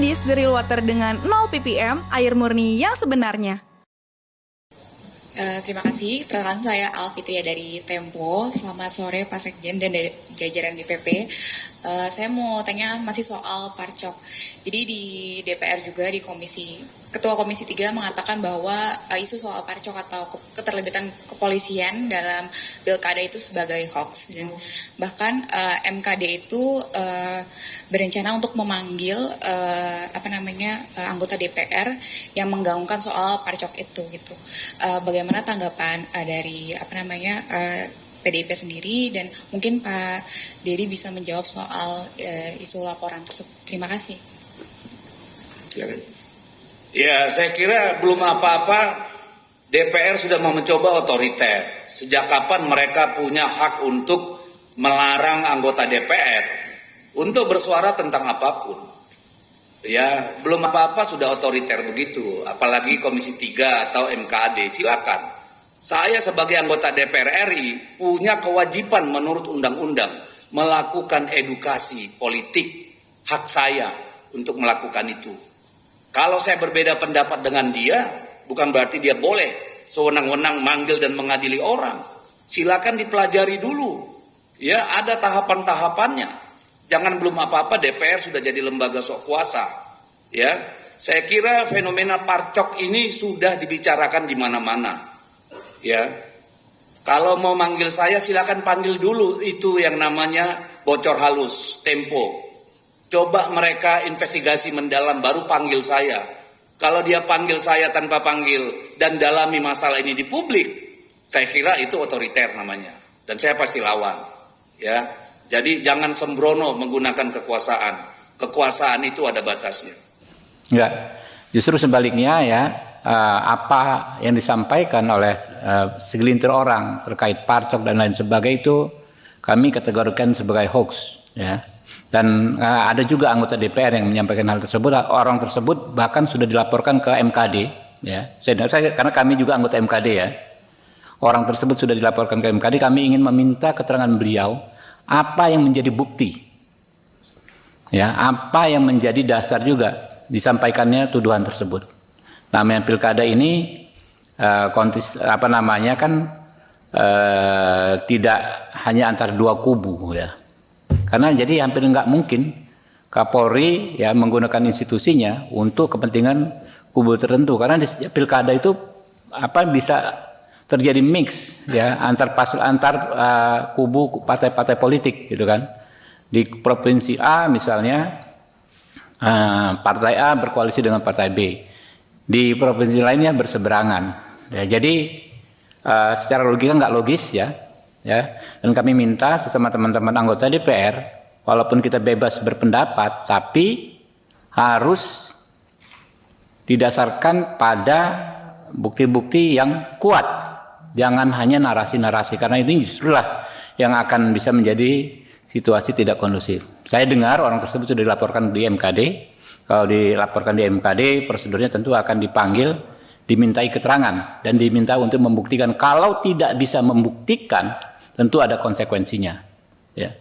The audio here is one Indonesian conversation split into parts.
medis Deril Water dengan 0 ppm, air murni yang sebenarnya. Terima kasih. Perkenalkan saya Alfitria dari Tempo. Selamat sore Pak Sekjen dan dari jajaran DPP. Saya mau tanya masih soal Parcok. Jadi di DPR juga di Ketua Komisi 3 mengatakan bahwa isu soal Parcok atau keterlibatan kepolisian dalam pilkada itu sebagai hoax. Dan bahkan MKD itu berencana untuk memanggil anggota DPR yang menggaungkan soal Parcok itu gitu. Bagaimana tanggapan dari PDIP sendiri, dan mungkin Pak Dery bisa menjawab soal isu laporan tersebut. Terima kasih. Ya, saya kira belum apa-apa DPR sudah mau mencoba otoriter. Sejak kapan mereka punya hak untuk melarang anggota DPR untuk bersuara tentang apapun? Ya, belum apa-apa sudah otoriter begitu, apalagi Komisi 3 atau MKD, silakan. Saya sebagai anggota DPR RI punya kewajiban menurut undang-undang melakukan edukasi politik, hak saya untuk melakukan itu. Kalau saya berbeda pendapat dengan dia, bukan berarti dia boleh sewenang-wenang manggil dan mengadili orang. Silakan dipelajari dulu. Ya, ada tahapan-tahapannya. Jangan belum apa-apa DPR sudah jadi lembaga sok kuasa. Ya, saya kira fenomena Parcok ini sudah dibicarakan di mana-mana. Ya, kalau mau manggil saya silakan panggil dulu itu yang namanya bocor halus, Tempo. Coba mereka investigasi mendalam baru panggil saya. Kalau dia panggil saya tanpa panggil dan dalami masalah ini di publik, saya kira itu otoriter namanya. Dan saya pasti lawan. Ya, jadi jangan sembrono menggunakan kekuasaan. Kekuasaan itu ada batasnya. Enggak, justru sebaliknya ya. Apa yang disampaikan oleh segelintir orang terkait Parcok dan lain sebagainya itu kami kategorikan sebagai hoax, ya. Dan ada juga anggota DPR yang menyampaikan hal tersebut. Orang tersebut bahkan sudah dilaporkan ke MKD, ya. Karena kami juga anggota MKD, ya. Orang tersebut sudah dilaporkan ke MKD. Kami ingin meminta keterangan beliau apa yang menjadi bukti, ya, apa yang menjadi dasar juga disampaikannya tuduhan tersebut. Namanya pilkada ini tidak hanya antara dua kubu, ya. Karena jadi hampir nggak mungkin Kapolri ya menggunakan institusinya untuk kepentingan kubu tertentu. Karena di setiap pilkada itu bisa terjadi mix ya antar kubu partai-partai politik gitu kan. Di provinsi A misalnya partai A berkoalisi dengan partai B. Di provinsi lainnya berseberangan. Ya, jadi secara logika nggak logis ya. Dan kami minta sesama teman-teman anggota DPR, walaupun kita bebas berpendapat, tapi harus didasarkan pada bukti-bukti yang kuat. Jangan hanya narasi-narasi, karena ini justrulah yang akan bisa menjadi situasi tidak kondusif. Saya dengar orang tersebut sudah dilaporkan di MKD. Kalau dilaporkan di MKD, prosedurnya tentu akan dipanggil, dimintai keterangan, dan diminta untuk membuktikan. Kalau tidak bisa membuktikan, tentu ada konsekuensinya. Ya.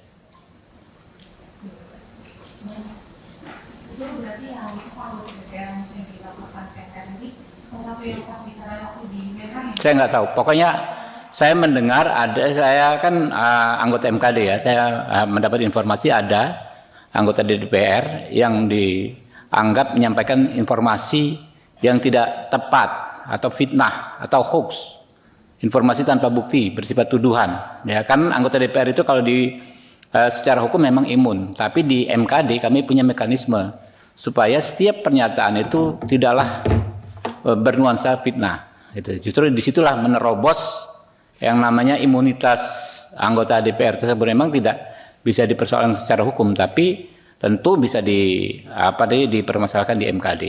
Saya nggak tahu. Pokoknya saya mendengar saya kan anggota MKD ya. Saya mendapat informasi ada anggota DPR yang dianggap menyampaikan informasi yang tidak tepat atau fitnah atau hoax, informasi tanpa bukti bersifat tuduhan. Ya kan anggota DPR itu kalau secara hukum memang imun, tapi di MKD kami punya mekanisme supaya setiap pernyataan itu tidaklah bernuansa fitnah. Gitu. Justru disitulah menerobos yang namanya imunitas anggota DPR tersebut. Memang tidak bisa dipersoalkan secara hukum, tapi tentu bisa dipermasalahkan di MKD.